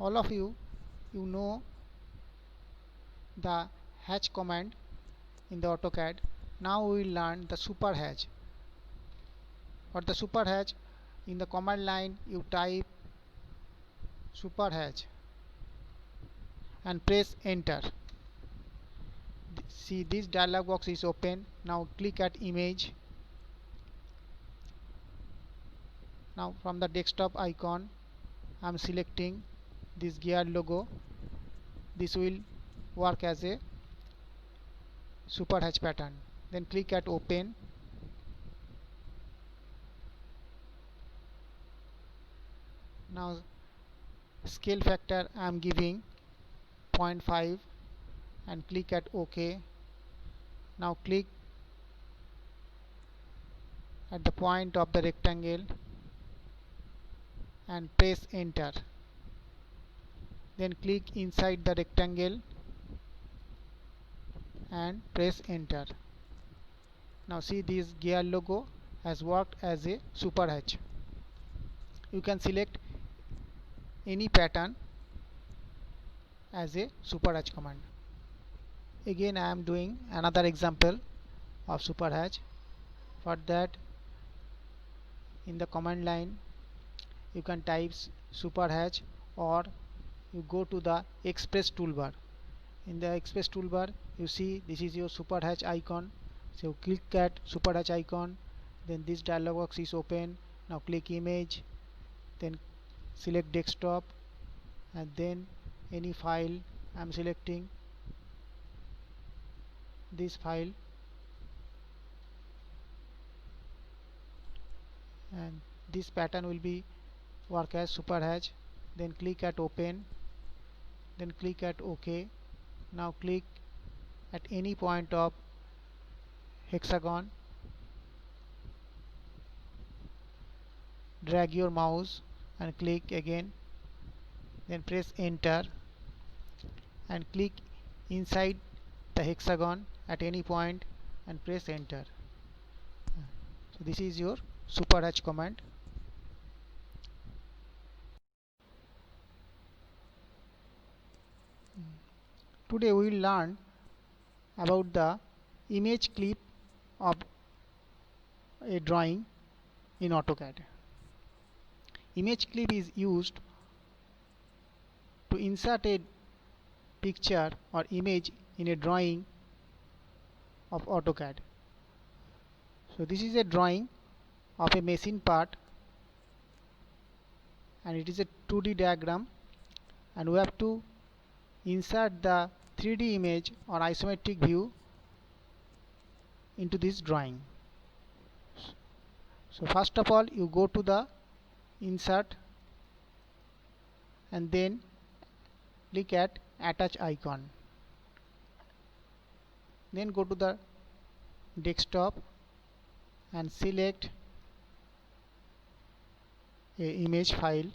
All of you know the hatch command in the AutoCAD. Now we will learn the super hatch. For the super hatch, in the command line you type super hatch and press enter. See, this dialog box is open. Now click at image. Now from the desktop icon I am selecting this gear logo. This will work as a super hatch pattern. Then click at open. Now scale factor I am giving 0.5 and click at OK. Now click at the point of the rectangle and press enter. Then click inside the rectangle and press enter. Now see, this gear logo has worked as a super hatch. You can select any pattern as a super hatch command. Again I am doing another example of super hatch. For that, in the command line you can type super hatch, or you go to the express toolbar. In the express toolbar you see this is your super hatch icon. So click at super hatch icon. Then this dialog box is open. Now click image, then select desktop, and then any file. I am selecting this file, and this pattern will be work as super hatch. Then click at open, then click at OK. Now click at any point of hexagon, drag your mouse and click again, then press enter and click inside the hexagon at any point and press enter. So this is your super hatch command. Today we will learn about the image clip of a drawing in AutoCAD. Image clip is used to insert a picture or image in a drawing of AutoCAD. So this is a drawing of a machine part, and it is a 2D diagram, and we have to insert the 3D image or isometric view into this drawing. So first of all you go to the insert and then click at attach icon. Then go to the desktop and select a image file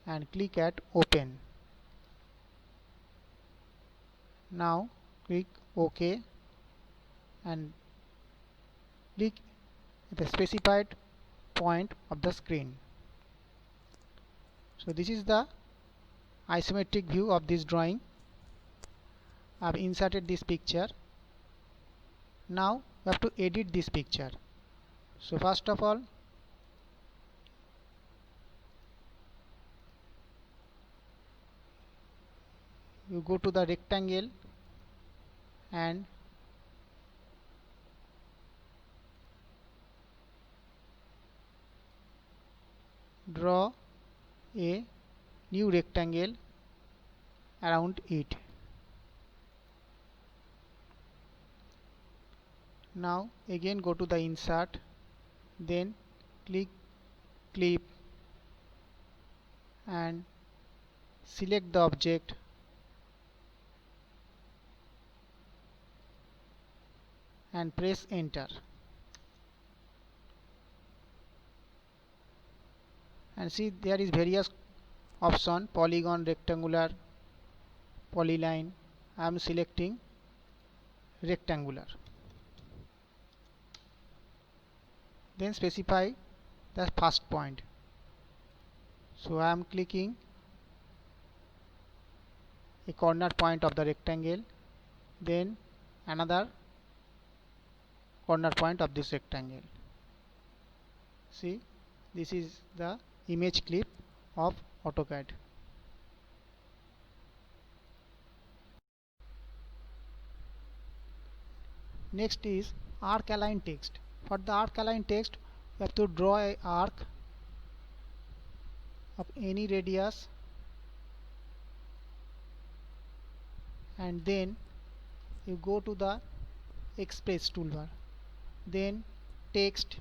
and click at open. Now click OK and click at the specified point of the screen. So this is the isometric view of this drawing. I have inserted this picture. Now we have to edit this picture. So first of all you go to the rectangle and draw a new rectangle around it. Now again go to the insert, then click clip and select the object and press enter. And see, there is various option: polygon, rectangular, polyline. I am selecting rectangular. Then specify the first point. So I am clicking a corner point of the rectangle, then another corner point of this rectangle. See, this is the image clip of AutoCAD. Next is arc align text. For the arc align text, you have to draw a arc of any radius, and then you go to the Express toolbar, then text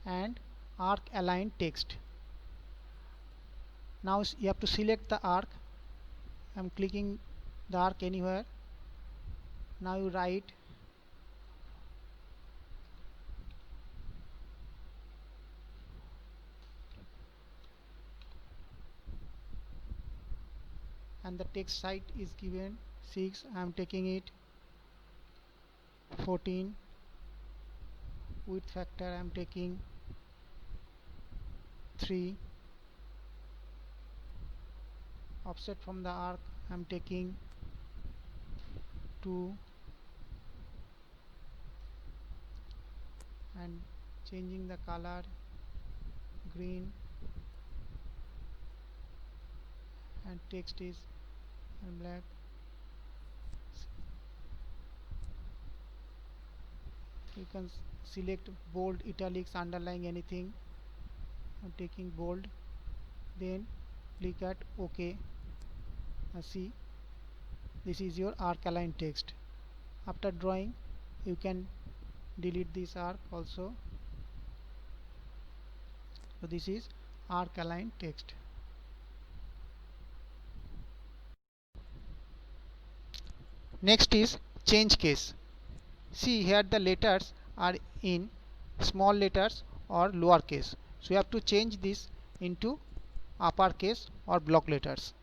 and arc align text. Now you have to select the arc. I am clicking the arc anywhere. Now you write and the text height is given 6. I am taking it 14. Width factor I am taking 3. Offset from the arc I am taking 2, and changing the color green, and text is black. You can select bold, italics, underline, anything. I'm taking bold, then click at OK. See, this is your arc align text. After drawing, you can delete this arc also. So this is arc align text. Next is change case. See, here the letters are in small letters or lower case. So you have to change this into upper case or block letters.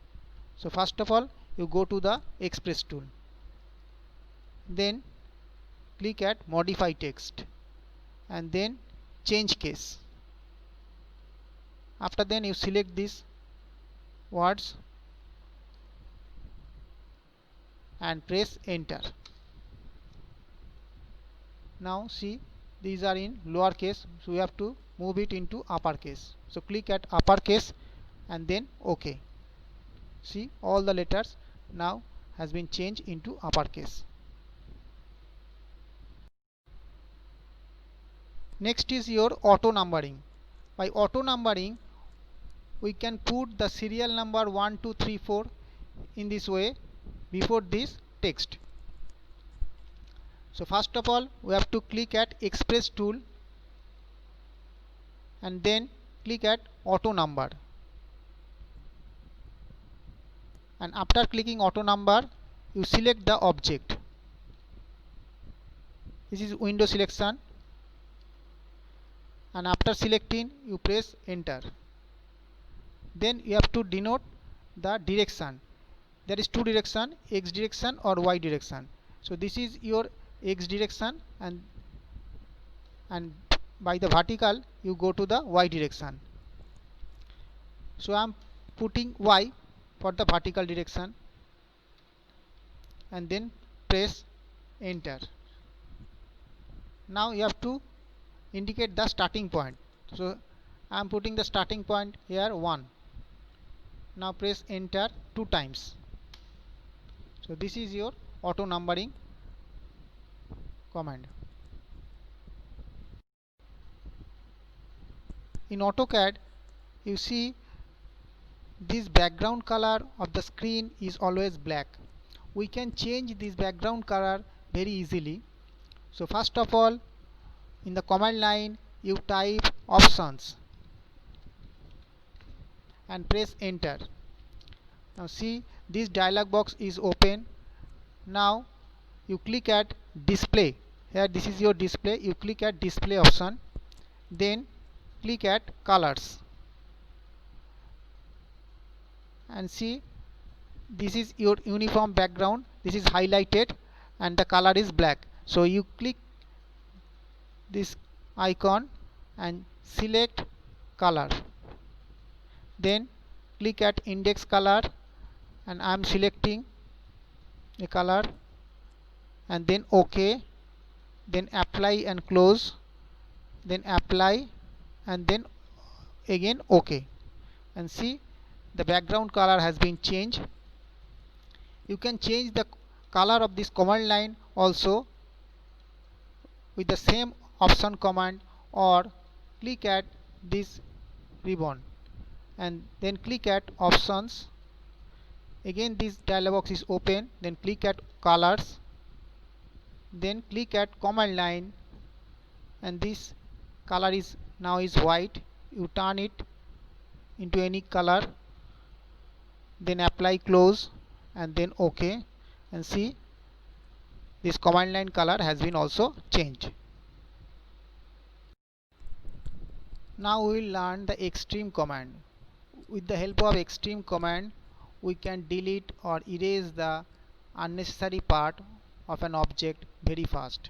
So first of all, you go to the Express tool, then click at modify text, and then change case. After then you select these words and press enter. Now see, these are in lower case, so we have to move it into upper case. So click at upper case and then OK. See, all the letters now has been changed into upper case. Next is your auto numbering. By auto numbering, we can put the serial number 1, 2, 3, 4 in this way before this text. So first of all, we have to click at Express tool and then click at auto number. And after clicking auto number, you select the object. This is window selection, and after selecting, you press enter. Then you have to denote the direction. There is two direction, X direction or Y direction. So this is your X direction, and by the vertical you go to the Y direction. So I am putting Y for the vertical direction and then press enter. Now you have to indicate the starting point. So I am putting the starting point here 1. Now press enter 2 times. So this is your auto numbering command. In AutoCAD, you see this background color of the screen is always black. We can change this background color very easily. So first of all, in the command line you type options and press enter. Now see, this dialog box is open. Now you click at display. Here this is your display. You click at display option, then click at colors, and see, this is your uniform background. This is highlighted and the color is black. So you click this icon and select color, then click at index color, and I am selecting a color, and then OK, then apply and close, then apply, and then again OK. And see, the background color has been changed. You can change the color of this command line also with the same option command, or click at this ribbon and then click at options. Again this dialog box is open, then click at colors, then click at command line, and this color is now is white. You turn it into any color, then apply, close, and then OK, and see, this command line color has been also changed. Now we will learn the extreme command. With the help of extreme command, we can delete or erase the unnecessary part of an object very fast.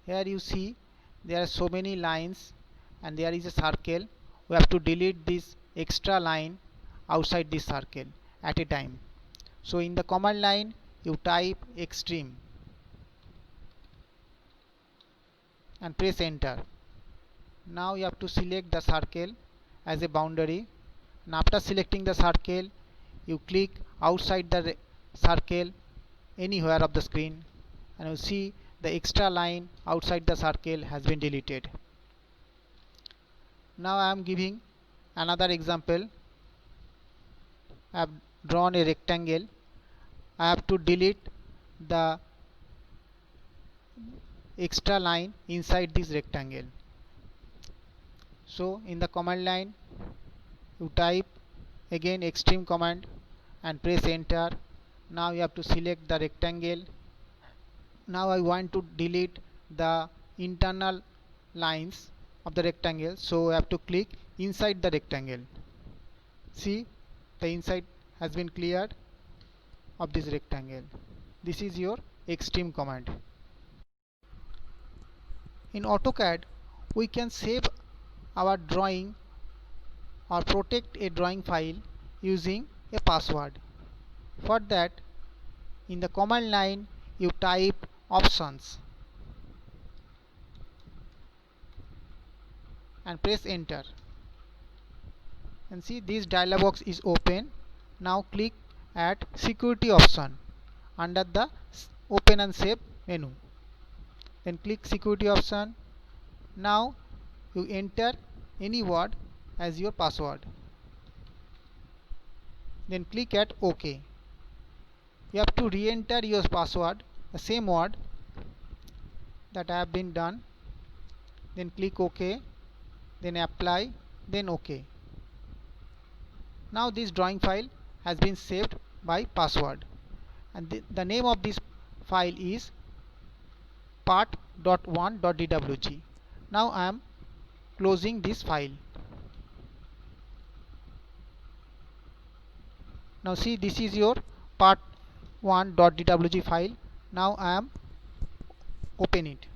Here you see there are so many lines and there is a circle. We have to delete this extra line outside this circle at a time. So in the command line you type extreme and press enter. Now you have to select the circle as a boundary, and after selecting the circle you click outside the circle anywhere of the screen, and you see the extra line outside the circle has been deleted. Now I am giving another example. I have drawn a rectangle. I have to delete the extra line inside this rectangle. So in the command line you type again extreme command and press enter. Now you have to select the rectangle. Now I want to delete the internal lines of the rectangle, so I have to click inside the rectangle. See, the inside has been cleared of this rectangle. This is your extreme command. In AutoCAD we can save our drawing or protect a drawing file using a password. For that, in the command line you type options and press enter, and see this dialog box is open. Now click at security option under the open and save menu, then click security option. Now you enter any word as your password, then click at OK. You have to re-enter your password, the same word that I have been done, then click OK, then apply, then OK. Now this drawing file has been saved by password, and the name of this file is part.1.dwg. Now I am closing this file. Now see, this is your part1.dwg file. Now I am open it.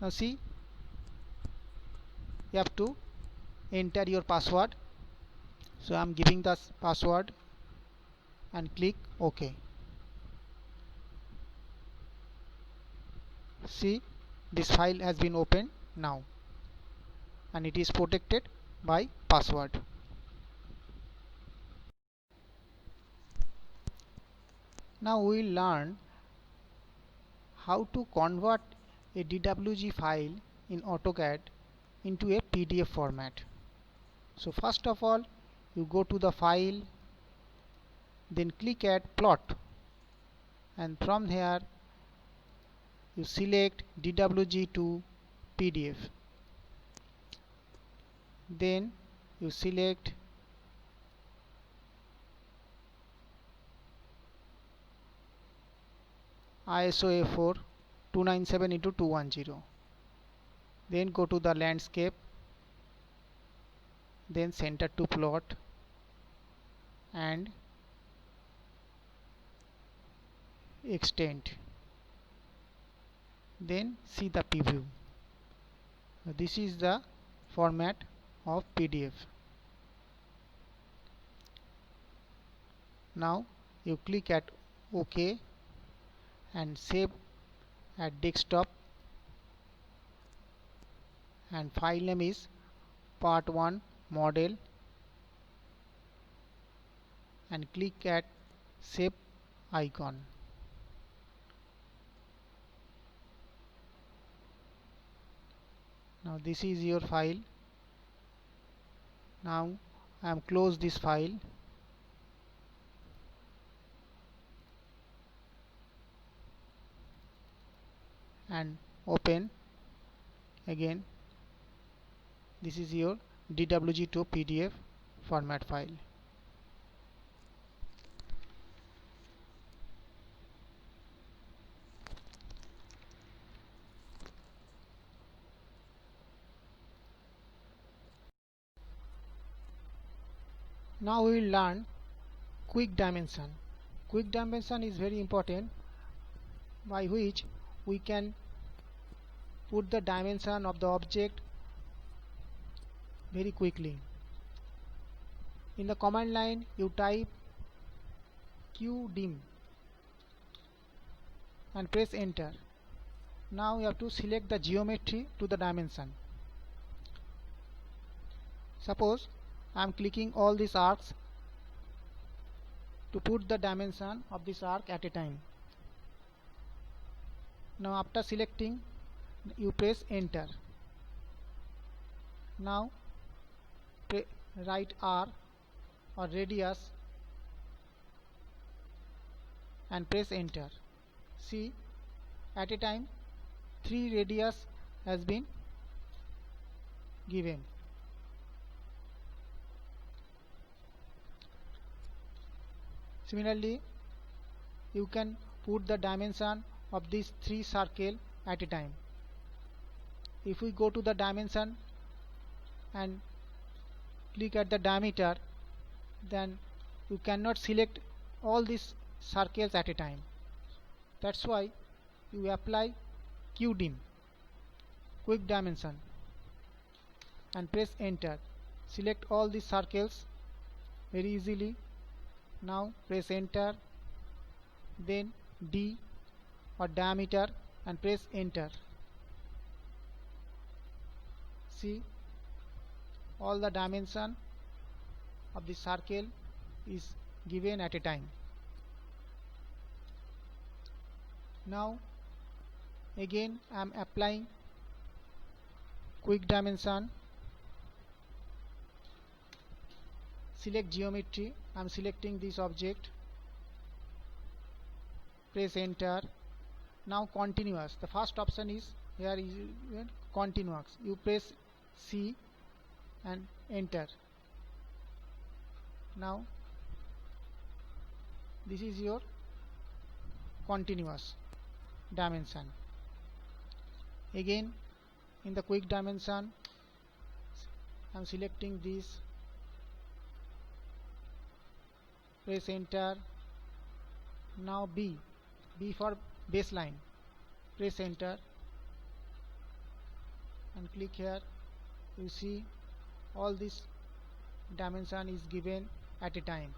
Now see, you have to enter your password. So I am giving the password and click OK. See, this file has been opened now and it is protected by password. Now we will learn how to convert a DWG file in AutoCAD into a PDF format. So first of all, you go to the file, then click at plot, and from here you select DWG to PDF. Then you select ISO A4 297x210. Then go to the landscape, then center to plot, and extend. Then see the preview. This is the format of PDF. Now you click at OK and save at desktop, and file name is part1 model, and click at save icon. Now this is your file. Now I am close this file and open again. This is your DWG to PDF format file. Now we will learn quick dimension. Quick dimension is very important, by which we can put the dimension of the object very quickly. In the command line you type qdim and press enter. Now you have to select the geometry to the dimension. Suppose I am clicking all these arcs to put the dimension of this arc at a time. Now after selecting, you press enter. Now write R or radius and press enter. See, at a time 3 radius has been given. Similarly, you can put the dimension of these 3 circles at a time. If we go to the dimension and click at the diameter, then you cannot select all these circles at a time. That's why you apply qdim, quick dimension, and press enter. Select all these circles very easily. Now press enter, then D or diameter and press enter. See, all the dimension of the circle is given at a time. Now again I am applying quick dimension. Select geometry. I am selecting this object. Press enter. Now continuous. The first option is here is continuous. You press C and enter. Now this is your continuous dimension. Again in the quick dimension I am selecting this. Press enter. Now B for baseline. Press enter and click here. You see all this dimension is given at a time.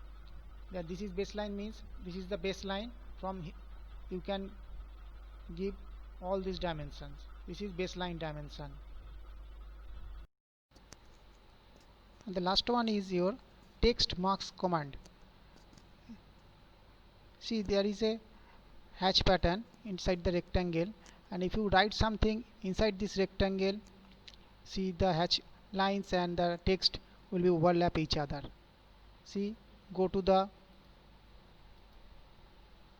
That this is baseline means this is the baseline. From you can give all these dimensions. This is baseline dimension. And the last one is your text marks command. See, there is a hatch pattern inside the rectangle, and if you write something inside this rectangle, see the hatch lines and the text will be overlap each other. See, go to the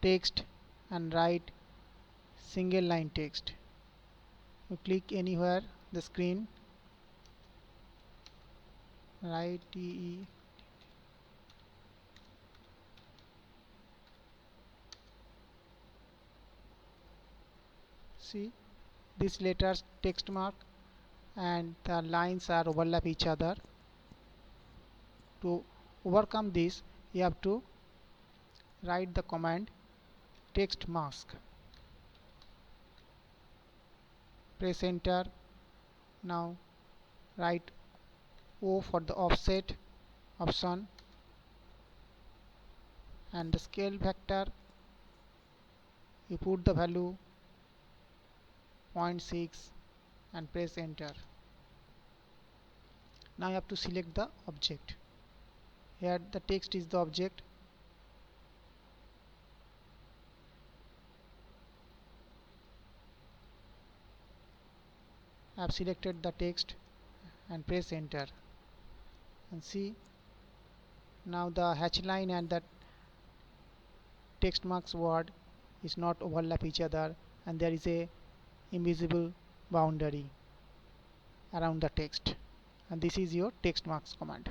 text and write single line text. You click anywhere the screen, write TE. See, this letters text mark and the lines are overlap each other. To overcome this, you have to write the command text mask. Press enter. Now write O for the offset option and the scale factor, you put the value 0.6 and press enter. Now you have to select the object. Here the text is the object. I have selected the text and press enter, and see, now the hatch line and the text marks word is not overlap each other, and there is a invisible boundary around the text, and this is your text marks command.